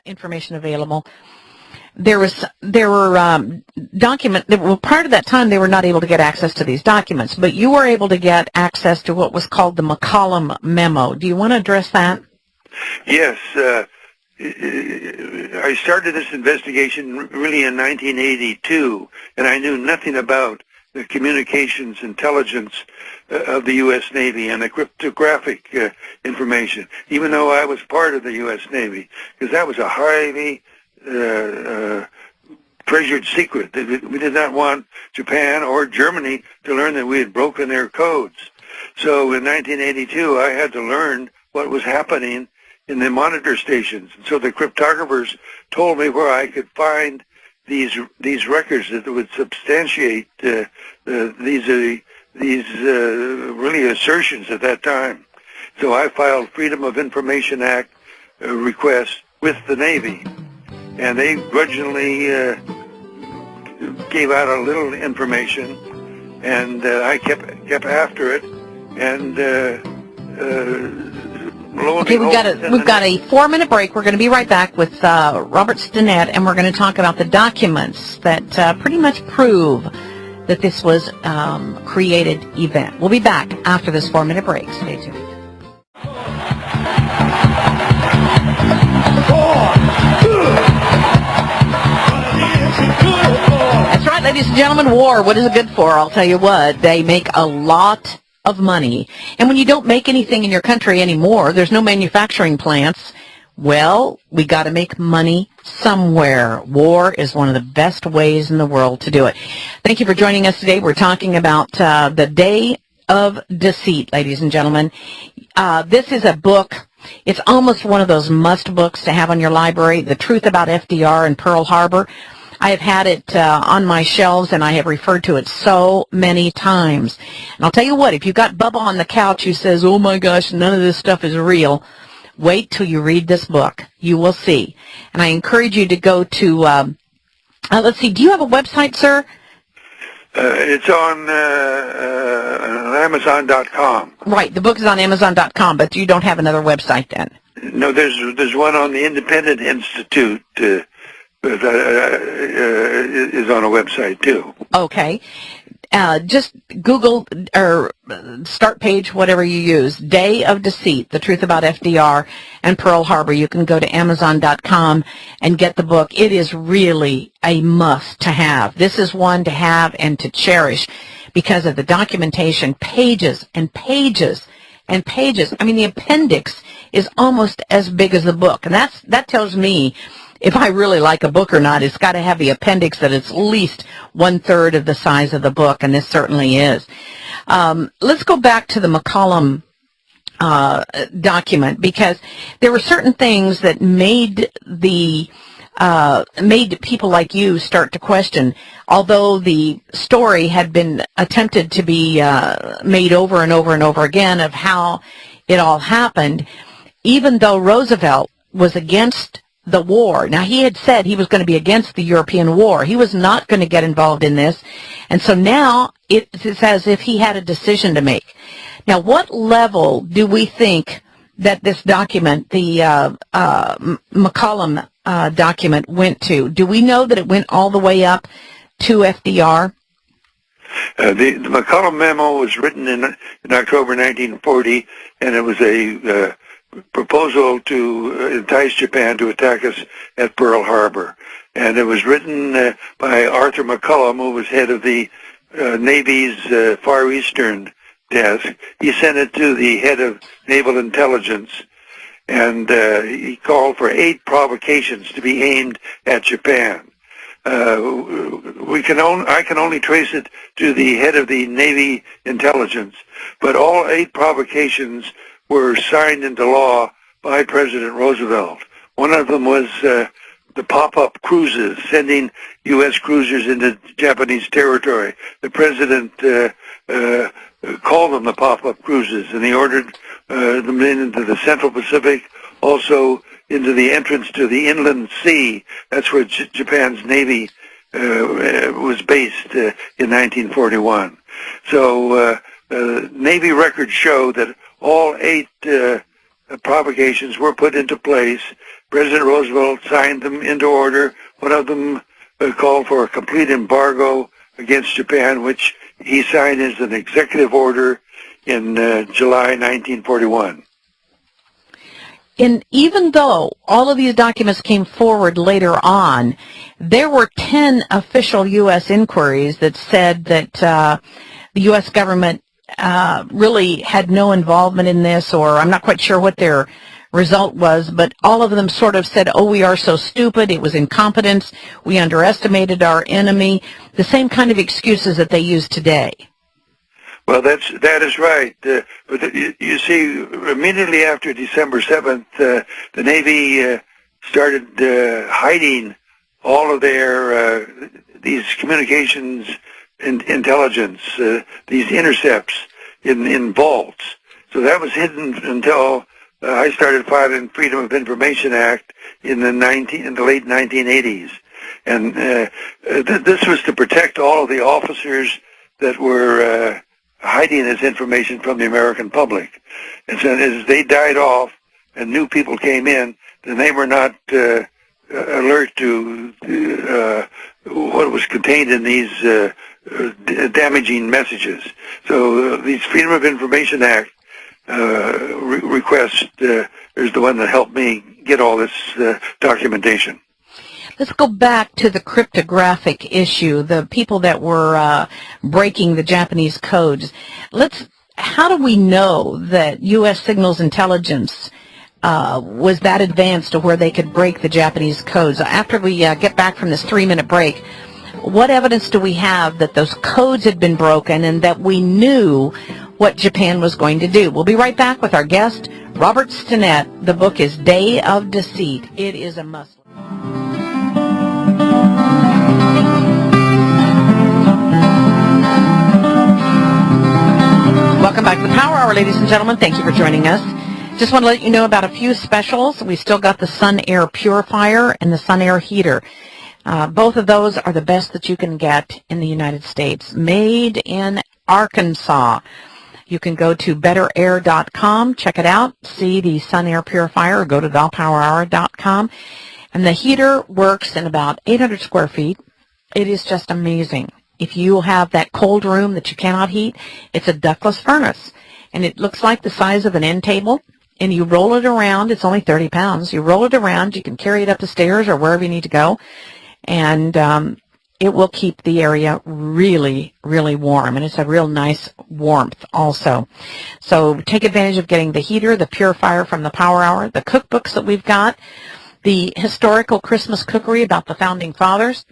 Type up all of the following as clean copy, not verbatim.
information available. There were documents. Well, prior to that time, they were not able to get access to these documents, but you were able to get access to what was called the McCollum Memo. Do you want to address that? Yes. I started this investigation really in 1982, and I knew nothing about the communications intelligence of the U.S. Navy and the cryptographic information, even though I was part of the U.S. Navy, because that was a highly treasured secret. We did not want Japan or Germany to learn that we had broken their codes. So in 1982, I had to learn what was happening in the monitor stations. And so the cryptographers told me where I could find these records that would substantiate these really assertions at that time. So I filed Freedom of Information Act requests with the Navy, and they grudgingly gave out a little information, and I kept after it, and okay, we've got a 4-minute break. We're going to be right back with Robert Stinnett, and we're going to talk about the documents that pretty much prove that this was a created event. We'll be back after this 4-minute break. Stay tuned. That's right, ladies and gentlemen, war. What is it good for? I'll tell you what, they make a lot of money. And when you don't make anything in your country anymore, there's no manufacturing plants, well, we got to make money somewhere. War is one of the best ways in the world to do it. Thank you for joining us today. We're talking about the Day of Deceit, ladies and gentlemen. This is a book. It's almost one of those must books to have on your library, The Truth About FDR and Pearl Harbor. I have had it on my shelves, and I have referred to it so many times. And I'll tell you what, if you've got Bubba on the couch who says, oh my gosh, none of this stuff is real, wait till you read this book. You will see. And I encourage you to go to, let's see, do you have a website, sir? It's on Amazon.com. Right, the book is on Amazon.com, but you don't have another website then? No, there's one on the Independent Institute that is on a website too. Okay. Just Google or start page, whatever you use, Day of Deceit, The Truth About FDR and Pearl Harbor. You can go to Amazon.com and get the book. It is really a must to have. This is one to have and to cherish because of the documentation, pages and pages and pages. I mean, the appendix is almost as big as the book. And that tells me if I really like a book or not. It's got to have the appendix that it's at least 1/3 of the size of the book, and this certainly is. Let's go back to the McCollum document, because there were certain things that made people like you start to question. Although the story had been attempted to be made over and over and over again of how it all happened, even though Roosevelt was against the war. Now, he had said he was going to be against the European war. He was not going to get involved in this. And so now it's as if he had a decision to make. Now, what level do we think that this document, the McCollum document, went to? Do we know that it went all the way up to FDR? The McCollum memo was written in October 1940, and it was a proposal to entice Japan to attack us at Pearl Harbor. And it was written by Arthur McCollum, who was head of the Navy's Far Eastern desk. He sent it to the head of Naval Intelligence, and he called for 8 provocations to be aimed at Japan. I can only trace it to the head of the Navy Intelligence, but all 8 provocations were signed into law by President Roosevelt. One of them was the pop-up cruises, sending U.S. cruisers into Japanese territory. The president called them the pop-up cruises, and he ordered them into the Central Pacific, also into the entrance to the inland sea. That's where Japan's Navy was based in 1941. So Navy records show that all 8 provocations were put into place. President Roosevelt signed them into order. One of them called for a complete embargo against Japan, which he signed as an executive order in July 1941. And even though all of these documents came forward later on, there were 10 official U.S. inquiries that said that the U.S. government really had no involvement in this, or I'm not quite sure what their result was, but all of them sort of said, oh, we are so stupid, it was incompetence, we underestimated our enemy, the same kind of excuses that they use today. Well, that is right. But you see, immediately after December 7th, the Navy started hiding all of their these communications intelligence, these intercepts in vaults. So that was hidden until I started filing Freedom of Information Act in the late 1980s, and this was to protect all of the officers that were hiding this information from the American public. And so as they died off and new people came in, then they were not alert to what was contained in these damaging messages. So these Freedom of Information Act request is the one that helped me get all this documentation. Let's go back to the cryptographic issue, the people that were breaking the Japanese codes. How do we know that U.S. signals intelligence was that advanced to where they could break the Japanese codes? After we get back from this 3-minute break, what evidence do we have that those codes had been broken and that we knew what Japan was going to do? We'll be right back with our guest, Robert Stinnett. The book is Day of Deceit. It is a must. Welcome back to the Power Hour, ladies and gentlemen. Thank you for joining us. Just want to let you know about a few specials. We still got the Sun Air Purifier and the Sun Air Heater. Both of those are the best that you can get in the United States. Made in Arkansas. You can go to betterair.com, check it out, see the Sun Air Purifier, or go to thepowerhour.com. And the heater works in about 800 square feet. It is just amazing. If you have that cold room that you cannot heat, it's a ductless furnace. And it looks like the size of an end table. And you roll it around. It's only 30 pounds. You roll it around. You can carry it up the stairs or wherever you need to go. And it will keep the area really, really warm. And it's a real nice warmth also. So take advantage of getting the heater, the purifier from the Power Hour, the cookbooks that we've got, the historical Christmas cookery about the Founding Fathers,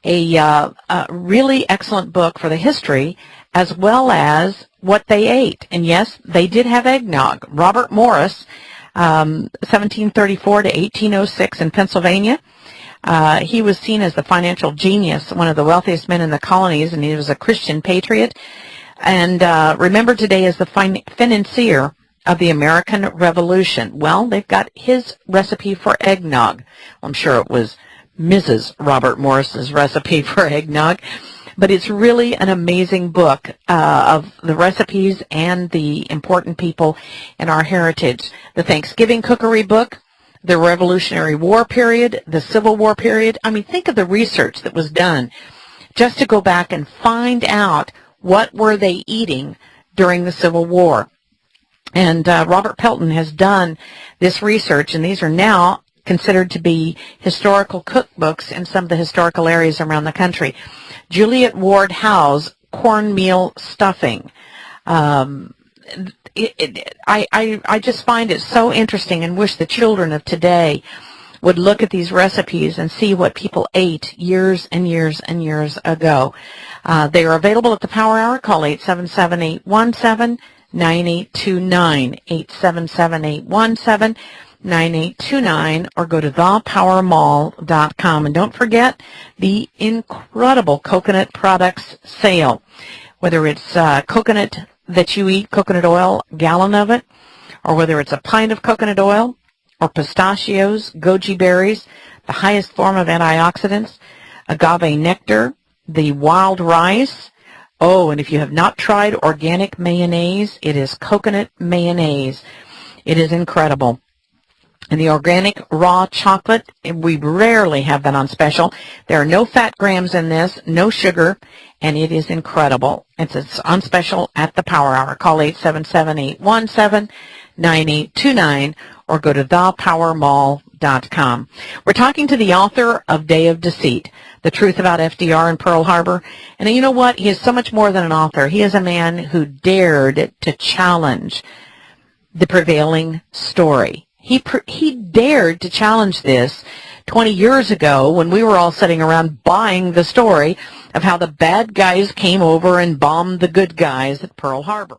a really excellent book for the history as well as what they ate. And yes, they did have eggnog. Robert Morris, 1734 to 1806 in Pennsylvania. He was seen as the financial genius, one of the wealthiest men in the colonies, and he was a Christian patriot. And remembered today as the financier of the American Revolution. Well, they've got his recipe for eggnog. I'm sure it was Mrs. Robert Morris's recipe for eggnog. But it's really an amazing book of the recipes and the important people in our heritage. The Thanksgiving cookery book, the Revolutionary War period, the Civil War period. I mean, think of the research that was done just to go back and find out what were they eating during the Civil War. And Robert Pelton has done this research, and these are now considered to be historical cookbooks in some of the historical areas around the country. Juliet Ward Howe's cornmeal stuffing. I just find it so interesting and wish the children of today would look at these recipes and see what people ate years and years and years ago. They are available at the Power Hour. Call 877-817-9829, 877-817-9829, or go to thepowermall.com. And don't forget the incredible coconut products sale. Whether it's coconut that you eat, coconut oil, a gallon of it, or whether it's a pint of coconut oil, or pistachios, goji berries, the highest form of antioxidants, agave nectar, the wild rice. Oh, and if you have not tried organic mayonnaise, it is coconut mayonnaise. It is incredible. And the organic raw chocolate, we rarely have that on special. There are no fat grams in this, no sugar, and it is incredible. It's on special at the Power Hour. Call 877-817-9829 or go to thepowermall.com. We're talking to the author of Day of Deceit, The Truth About FDR and Pearl Harbor. And you know what? He is so much more than an author. He is a man who dared to challenge the prevailing story. He dared to challenge this 20 years ago when we were all sitting around buying the story of how the bad guys came over and bombed the good guys at Pearl Harbor.